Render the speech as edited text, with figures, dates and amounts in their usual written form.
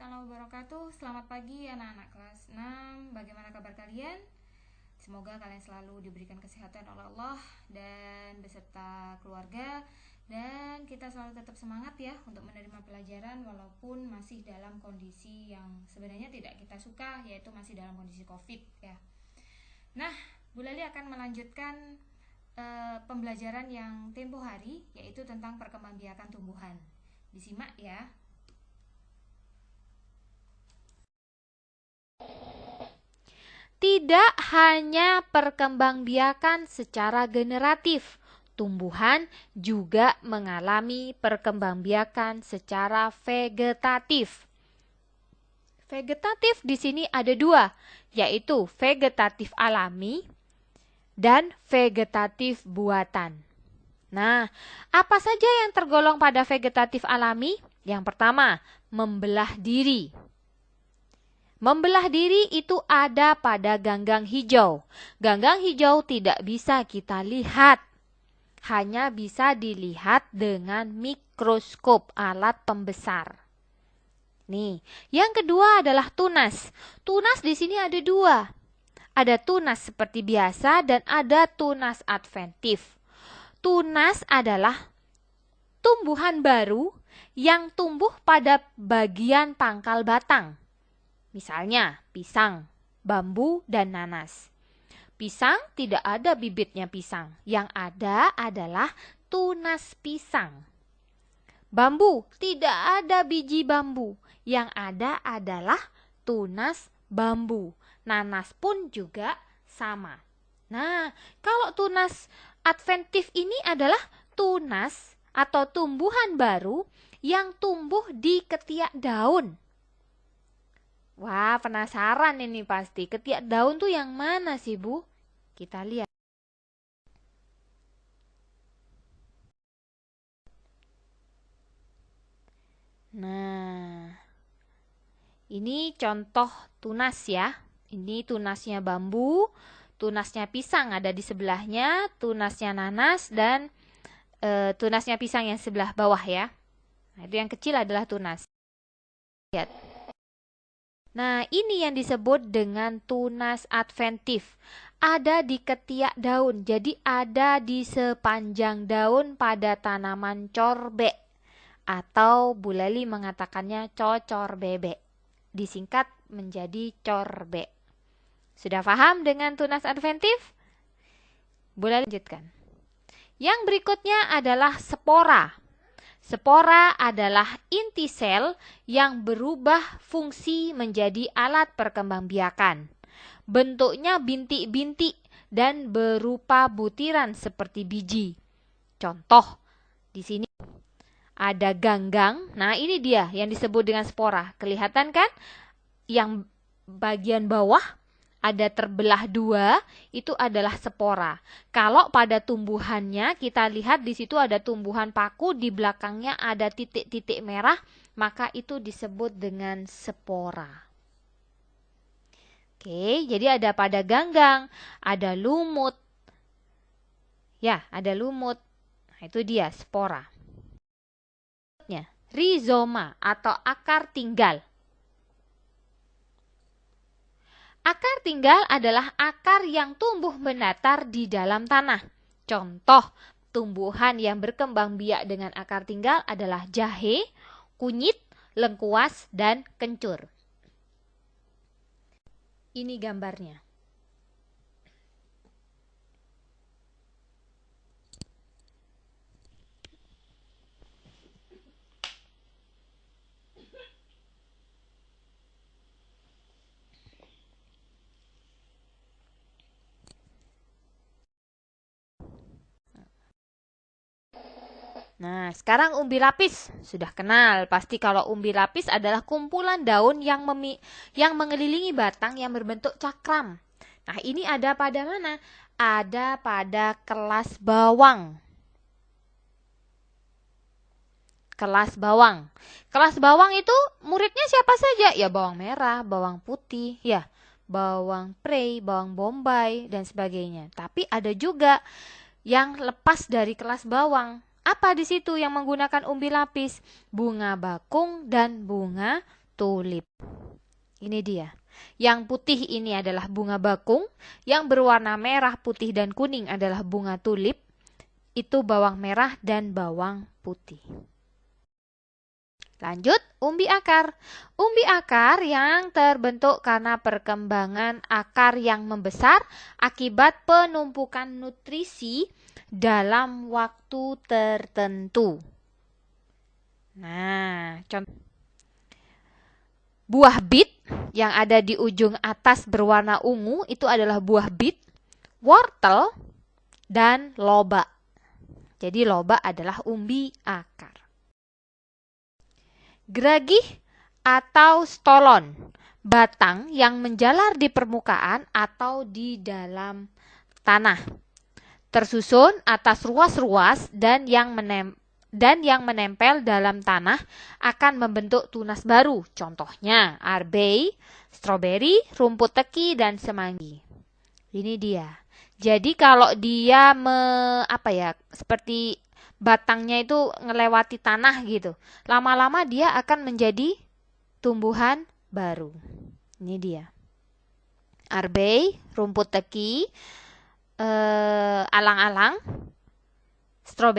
warahmatullahi wabarakatuh. Selamat pagi anak-anak kelas 6. Bagaimana kabar kalian? Semoga kalian selalu diberikan kesehatan oleh Allah dan beserta keluarga, dan kita selalu tetap semangat ya untuk menerima pelajaran walaupun masih dalam kondisi yang sebenarnya tidak kita suka, yaitu masih dalam kondisi Covid ya. Nah, Bu Lali akan melanjutkan pembelajaran yang tempo hari, yaitu tentang perkembangbiakan tumbuhan. Disimak ya. Tidak hanya perkembangbiakan secara generatif, tumbuhan juga mengalami perkembangbiakan secara vegetatif. Vegetatif di sini ada dua, yaitu vegetatif alami dan vegetatif buatan. Nah, apa saja yang tergolong pada vegetatif alami? Yang pertama, membelah diri. Membelah diri itu ada pada ganggang hijau. Ganggang hijau tidak bisa kita lihat. Hanya bisa dilihat dengan mikroskop, alat pembesar. Nih, yang kedua adalah tunas. Tunas di sini ada dua. Ada tunas seperti biasa dan ada tunas adventif. Tunas adalah tumbuhan baru yang tumbuh pada bagian pangkal batang. Misalnya pisang, bambu, dan nanas. Pisang tidak ada bibitnya pisang. Yang ada adalah tunas pisang. Bambu tidak ada biji bambu. Yang ada adalah tunas bambu. Nanas pun juga sama. Nah, kalau tunas adventif ini adalah tunas atau tumbuhan baru yang tumbuh di ketiak daun. Wah, penasaran ini pasti. Ketiak daun tuh yang mana sih, Bu? Kita lihat. Nah, ini contoh tunas ya. Ini tunasnya bambu, tunasnya pisang ada di sebelahnya, tunasnya nanas, dan tunasnya pisang yang sebelah bawah ya. Nah, itu yang kecil adalah tunas. Lihat. Nah, ini yang disebut dengan tunas adventif. Ada di ketiak daun, jadi ada di sepanjang daun pada tanaman corbek. Atau Bu Lali mengatakannya cocor bebek. Disingkat menjadi corbek. Sudah paham dengan tunas adventif? Bu Lali lanjutkan. Yang berikutnya adalah spora. Spora adalah inti sel yang berubah fungsi menjadi alat perkembangbiakan. Bentuknya bintik-bintik dan berupa butiran seperti biji. Contoh, di sini ada ganggang. Nah, ini dia yang disebut dengan spora. Kelihatan kan? Yang bagian bawah ada terbelah dua, itu adalah spora. Kalau pada tumbuhannya kita lihat di situ ada tumbuhan paku, di belakangnya ada titik-titik merah, maka itu disebut dengan spora. Oke, jadi ada pada ganggang, ada lumut. Ya, ada lumut. Nah, itu dia spora. Rizoma atau akar tinggal. Akar tinggal adalah akar yang tumbuh mendatar di dalam tanah. Contoh tumbuhan yang berkembang biak dengan akar tinggal adalah jahe, kunyit, lengkuas, dan kencur. Ini gambarnya. Nah, sekarang umbi lapis. Sudah kenal, pasti kalau umbi lapis adalah kumpulan daun yang mengelilingi batang yang berbentuk cakram. Nah, ini ada pada mana? Ada pada kelas bawang. Kelas bawang. Kelas bawang itu muridnya siapa saja? Ya, bawang merah, bawang putih, ya, bawang prei, bawang bombay, dan sebagainya. Tapi ada juga yang lepas dari kelas bawang. Apa di situ yang menggunakan umbi lapis? Bunga bakung dan bunga tulip. Ini dia. Yang putih ini adalah bunga bakung, yang berwarna merah, putih, dan kuning adalah bunga tulip. Itu bawang merah dan bawang putih. Lanjut, umbi akar. Umbi akar yang terbentuk karena perkembangan akar yang membesar akibat penumpukan nutrisi dalam waktu tertentu. Nah, contoh buah bit yang ada di ujung atas berwarna ungu itu adalah buah bit, wortel, dan loba. Jadi loba adalah umbi akar. Geragih atau stolon, batang yang menjalar di permukaan atau di dalam tanah, tersusun atas ruas-ruas dan yang menempel dalam tanah akan membentuk tunas baru. Contohnya arbei, stroberi, rumput teki, dan semanggi. Ini dia. Jadi kalau dia seperti batangnya itu ngelewati tanah gitu, lama-lama dia akan menjadi tumbuhan baru. Ini dia. Arbei, rumput teki, alang-alang, stroberi.